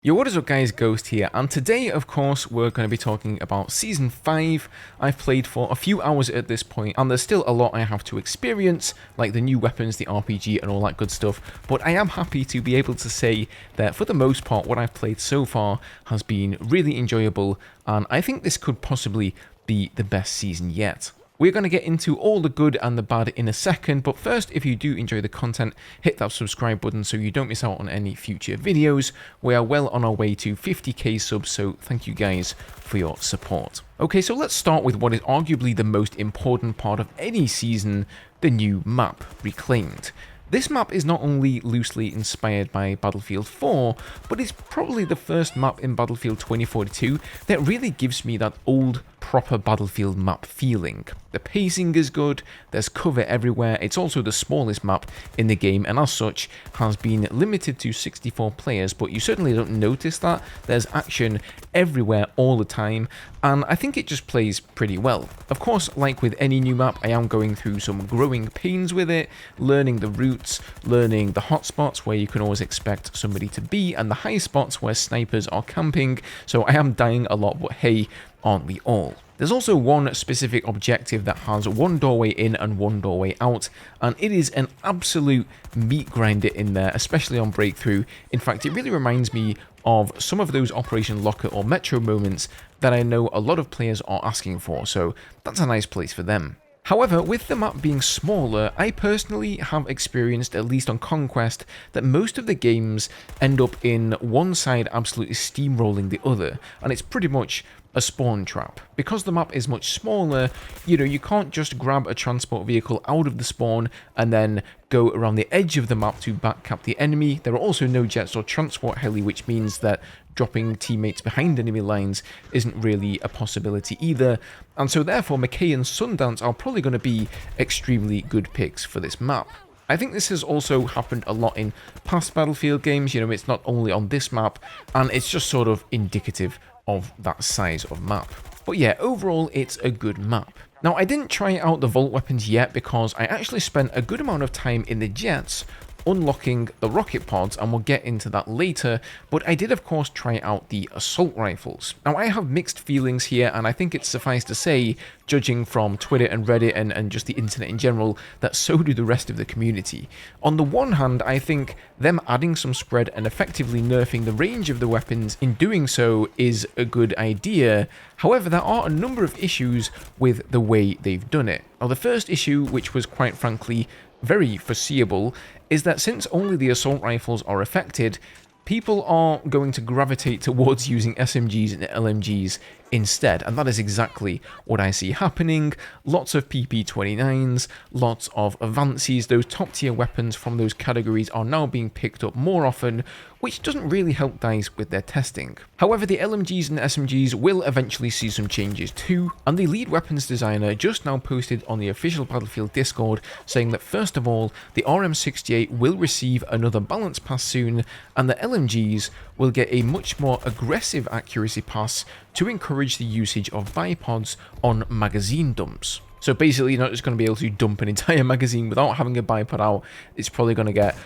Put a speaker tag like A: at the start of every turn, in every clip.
A: Yo, what is up guys, Ghost here, and today of course we're going to be talking about Season 5. I've played for a few hours at this point, and there's still a lot I have to experience, like the new weapons, the RPG and all that good stuff, but I am happy to be able to say that for the most part what I've played so far has been really enjoyable, and I think this could possibly be the best season yet. We're going to get into all the good and the bad in a second, but first, if you do enjoy the content, hit that subscribe button so you don't miss out on any future videos. We are well on our way to 50k subs, so thank you guys for your support. Okay, so let's start with what is arguably the most important part of any season, the new map, Reclaimed. This map is not only loosely inspired by Battlefield 4, but it's probably the first map in Battlefield 2042 that really gives me that old, proper Battlefield map feeling. The pacing is good, there's cover everywhere, it's also the smallest map in the game, and as such has been limited to 64 players, but you certainly don't notice that. There's action everywhere all the time, and I think it just plays pretty well. Of course, like with any new map, I am going through some growing pains with it, learning the routes, learning the hotspots where you can always expect somebody to be, and the high spots where snipers are camping, so I am dying a lot, but hey, aren't we all? There's also one specific objective that has one doorway in and one doorway out, and it is an absolute meat grinder in there, especially on breakthrough. In fact, it really reminds me of some of those Operation Locker or Metro moments that I know a lot of players are asking for, so that's a nice place for them. However, with the map being smaller, I personally have experienced, at least on Conquest, that most of the games end up in one side absolutely steamrolling the other, and it's pretty much a spawn trap. Because the map is much smaller, you can't just grab a transport vehicle out of the spawn and then go around the edge of the map to backcap the enemy. There are also no jets or transport heli, which means that dropping teammates behind enemy lines isn't really a possibility either, and so therefore McKay and Sundance are probably going to be extremely good picks for this map. I think this has also happened a lot in past Battlefield games, it's not only on this map, and it's just sort of indicative of that size of map. But yeah, overall it's a good map. Now, I didn't try out the Vault weapons yet because I actually spent a good amount of time in the jets unlocking the rocket pods, and we'll get into that later, but I did of course try out the assault rifles. Now, I have mixed feelings here, and I think it's suffice to say, judging from Twitter and Reddit and just the internet in general, that so do the rest of the community. On the one hand, I think them adding some spread and effectively nerfing the range of the weapons in doing so is a good idea. However, there are a number of issues with the way they've done it. Now, the first issue, which was quite frankly very foreseeable, is that since only the assault rifles are affected, people are going to gravitate towards using SMGs and LMGs instead, and that is exactly what I see happening. Lots of PP29s, lots of Avances, those top tier weapons from those categories are now being picked up more often, which doesn't really help DICE with their testing. However, the LMGs and SMGs will eventually see some changes too, and the lead weapons designer just now posted on the official Battlefield Discord saying that first of all, the RM68 will receive another balance pass soon, and the LMGs will get a much more aggressive accuracy pass to encourage the usage of bipods on magazine dumps. So basically, you're not just going to be able to dump an entire magazine without having a bipod out. It's probably going to get,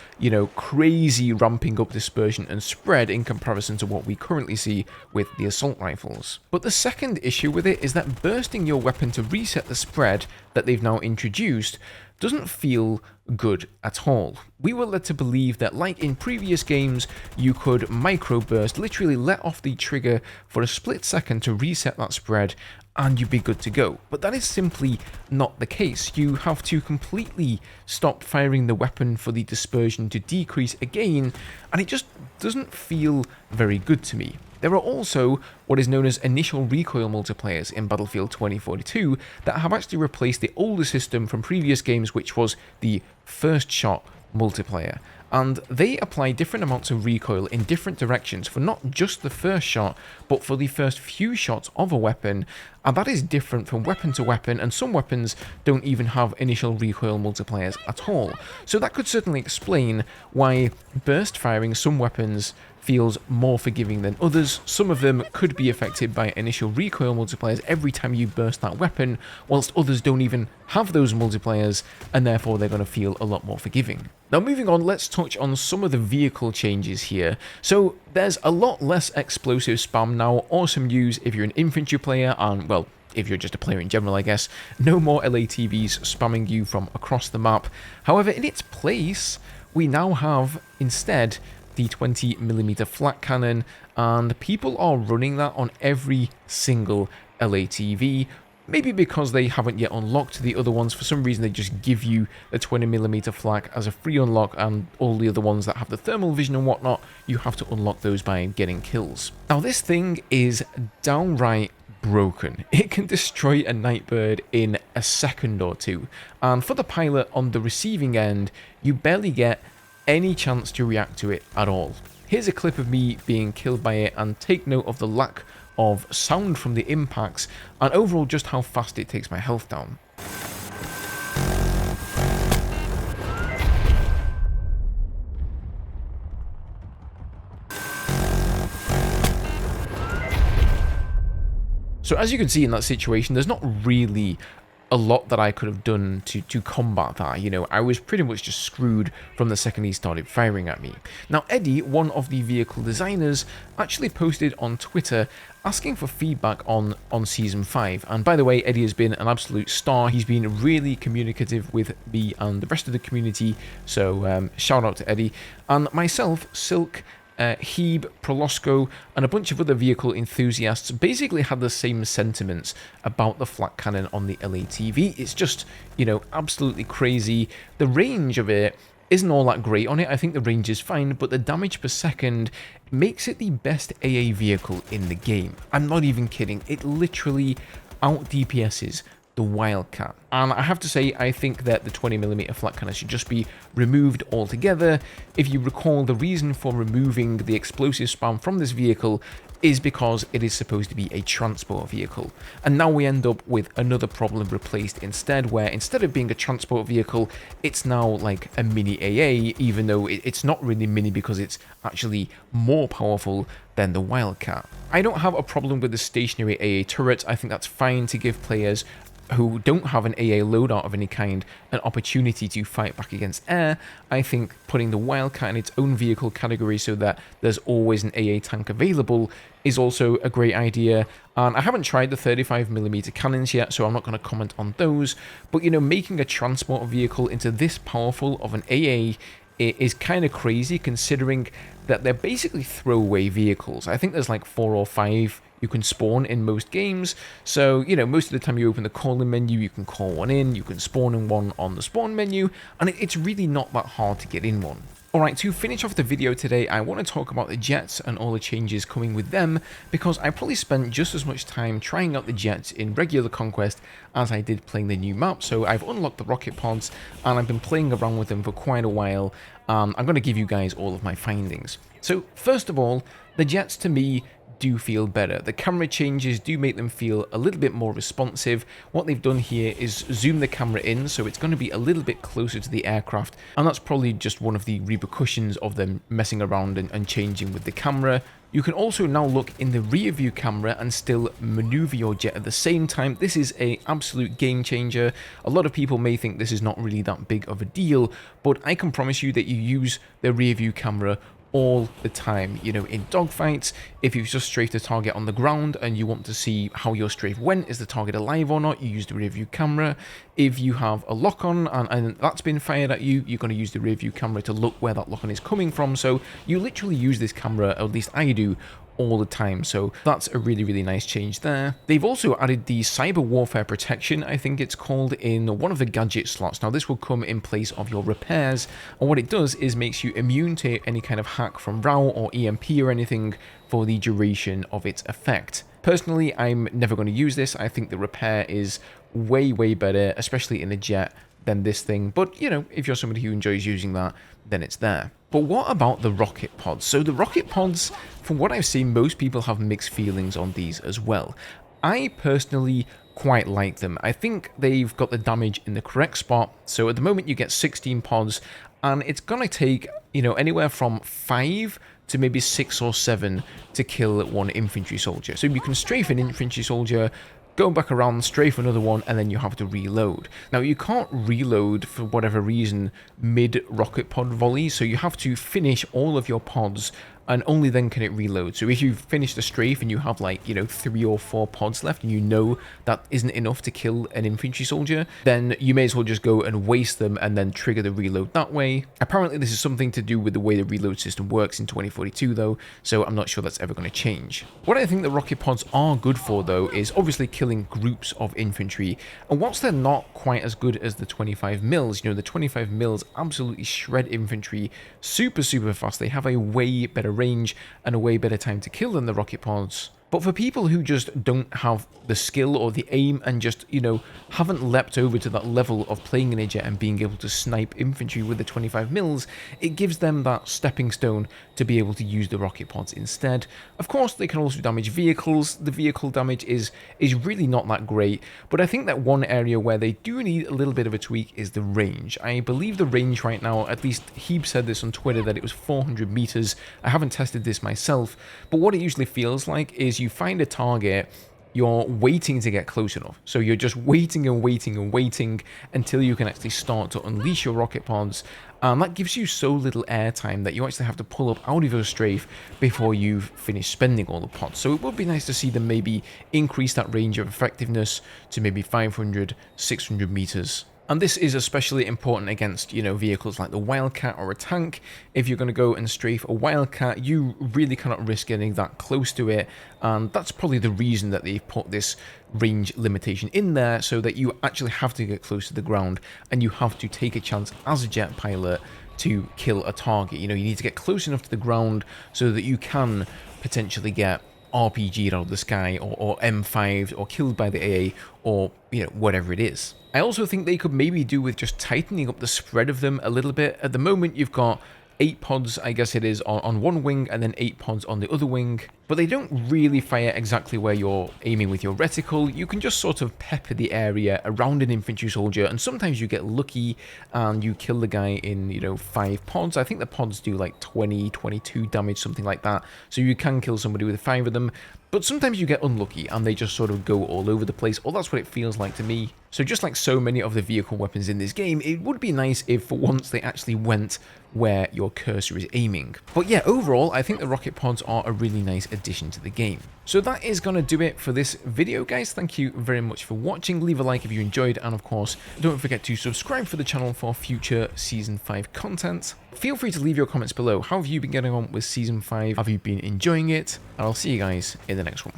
A: crazy ramping up dispersion and spread in comparison to what we currently see with the assault rifles. But the second issue with it is that bursting your weapon to reset the spread that they've now introduced doesn't feel good at all. We were led to believe that, like in previous games, you could microburst, literally let off the trigger for a split second to reset that spread, and you'd be good to go. But that is simply not the case. You have to completely stop firing the weapon for the dispersion to decrease again, and it just doesn't feel very good to me. There are also what is known as initial recoil multiplayers in Battlefield 2042 that have actually replaced the older system from previous games, which was the first shot multiplayer. And they apply different amounts of recoil in different directions for not just the first shot, but for the first few shots of a weapon, and that is different from weapon to weapon, and some weapons don't even have initial recoil multipliers at all. So that could certainly explain why burst firing some weapons feels more forgiving than others. Some of them could be affected by initial recoil multipliers every time you burst that weapon, whilst others don't even have those multipliers, and therefore they're going to feel a lot more forgiving. Now moving on, let's touch on some of the vehicle changes here. So there's a lot less explosive spam now, awesome news if you're an infantry player, and well, if you're just a player in general, I guess. No more LATVs spamming you from across the map. However, in its place, we now have instead the 20mm flat cannon, and people are running that on every single LATV. Maybe because they haven't yet unlocked the other ones. For some reason, they just give you the 20mm flak as a free unlock, and all the other ones that have the thermal vision and whatnot, you have to unlock those by getting kills. Now, this thing is downright broken. It can destroy a Nightbird in a second or two, and for the pilot on the receiving end, you barely get any chance to react to it at all. Here's a clip of me being killed by it, and take note of the lack of sound from the impacts, and overall just how fast it takes my health down. So as you can see in that situation, there's not really a lot that I could have done to combat that. You know, I was pretty much just screwed from the second he started firing at me. Now, Eddie, one of the vehicle designers, actually posted on Twitter asking for feedback on Season 5. And by the way, Eddie has been an absolute star. He's been really communicative with me and the rest of the community. So shout out to Eddie. And myself, Silk, Hebe, Prolosco, and a bunch of other vehicle enthusiasts basically had the same sentiments about the flat cannon on the LATV. It's just, you know, absolutely crazy. The range of it isn't all that great on it. I think the range is fine, but the damage per second makes it the best AA vehicle in the game. I'm not even kidding. It literally out DPSs the Wildcat. And I have to say, I think that the 20mm flat cannon should just be removed altogether. If you recall, the reason for removing the explosive spam from this vehicle is because it is supposed to be a transport vehicle. And now we end up with another problem replaced instead, where instead of being a transport vehicle, it's now like a mini AA, even though it's not really mini because it's actually more powerful than the Wildcat. I don't have a problem with the stationary AA turret. I think that's fine to give players who don't have an AA loadout of any kind an opportunity to fight back against air. I think putting the Wildcat in its own vehicle category so that there's always an AA tank available is also a great idea. And I haven't tried the 35mm cannons yet, so I'm not going to comment on those. But, you know, making a transport vehicle into this powerful of an AA is kind of crazy, considering that they're basically throwaway vehicles. I think there's like 4 or 5 you can spawn in most games. So, you know, most of the time you open the calling menu, you can call one in, you can spawn in one on the spawn menu, and it's really not that hard to get in one. Alright, to finish off the video today, I want to talk about the jets and all the changes coming with them, because I probably spent just as much time trying out the jets in regular Conquest as I did playing the new map. So I've unlocked the rocket pods, and I've been playing around with them for quite a while. I'm going to give you guys all of my findings. So first of all, the jets to me do feel better. The camera changes do make them feel a little bit more responsive. What they've done here is zoom the camera in, so it's going to be a little bit closer to the aircraft, and that's probably just one of the repercussions of them messing around and changing with the camera. You can also now look in the rear view camera and still maneuver your jet at the same time. This is an absolute game changer. A lot of people may think this is not really that big of a deal, but I can promise you that you use the rear view camera all the time. You know, in dogfights, if you've just strafed a target on the ground and you want to see how your strafe went, is the target alive or not, you use the rear view camera. If you have a lock-on and that's been fired at you, you're going to use the rear view camera to look where that lock-on is coming from. So you literally use this camera, or at least I do, all the time. So that's a really, really nice change there. They've also added the cyber warfare protection, I think it's called, in one of the gadget slots. Now this will come in place of your repairs, and what it does is makes you immune to any kind of hack from RAW or EMP or anything for the duration of its effect. Personally, I'm never going to use this. I think the repair is way, way better, especially in a jet, than this thing. But, you know, if you're somebody who enjoys using that, then it's there. But what about the rocket pods? So the rocket pods, from what I've seen, most people have mixed feelings on these as well. I personally quite like them. I think they've got the damage in the correct spot. So at the moment you get 16 pods, and it's gonna take, you know, anywhere from 5 to maybe 6 or 7 to kill one infantry soldier. So you can strafe an infantry soldier, go back around, strafe another one, and then you have to reload. Now, you can't reload for whatever reason mid-rocket pod volley, so you have to finish all of your pods, and only then can it reload. So if you finish the strafe and you have, like, you know, 3 or 4 pods left, and you know that isn't enough to kill an infantry soldier, then you may as well just go and waste them and then trigger the reload that way. Apparently, this is something to do with the way the reload system works in 2042, though, so I'm not sure that's ever going to change. What I think the rocket pods are good for, though, is obviously killing groups of infantry, and whilst they're not quite as good as the 25 mils, you know, the 25 mils absolutely shred infantry super fast. They have a way better range and a way better time to kill than the rocket pods. But for people who just don't have the skill or the aim and just, you know, haven't leapt over to that level of playing in a jet and being able to snipe infantry with the 25 mils, it gives them that stepping stone to be able to use the rocket pods instead. Of course, they can also damage vehicles. The vehicle damage is really not that great, but I think that one area where they do need a little bit of a tweak is the range. I believe the range right now, at least Heeb said this on Twitter, that it was 400 meters. I haven't tested this myself, but what it usually feels like is you find a target, you're waiting to get close enough. So you're just waiting and waiting and waiting until you can actually start to unleash your rocket pods. And that gives you so little airtime that you actually have to pull up out of your strafe before you've finished spending all the pods. So it would be nice to see them maybe increase that range of effectiveness to maybe 500, 600 meters. And this is especially important against, you know, vehicles like the Wildcat or a tank. If you're going to go and strafe a Wildcat, you really cannot risk getting that close to it. And that's probably the reason that they've put this range limitation in there, so that you actually have to get close to the ground and you have to take a chance as a jet pilot to kill a target. You know, you need to get close enough to the ground so that you can potentially get RPG'd out of the sky, or M5'd, or killed by the AA, or, you know, whatever it is. I also think they could maybe do with just tightening up the spread of them a little bit. At the moment, you've got 8 pods, I guess it is, on one wing, and then 8 pods on the other wing. But they don't really fire exactly where you're aiming with your reticle. You can just sort of pepper the area around an infantry soldier, and sometimes you get lucky and you kill the guy in, you know, 5 pods. I think the pods do like 20, 22 damage, something like that. So you can kill somebody with 5 of them. But sometimes you get unlucky and they just sort of go all over the place, or that's what it feels like to me. So just like so many of the vehicle weapons in this game, it would be nice if for once they actually went where your cursor is aiming. But yeah, overall, I think the rocket pods are a really nice addition to the game. So that is going to do it for this video, guys. Thank you very much for watching. Leave a like if you enjoyed, and of course, don't forget to subscribe for the channel for future Season 5 content. Feel free to leave your comments below. How have you been getting on with Season 5? Have you been enjoying it? And I'll see you guys in the next one.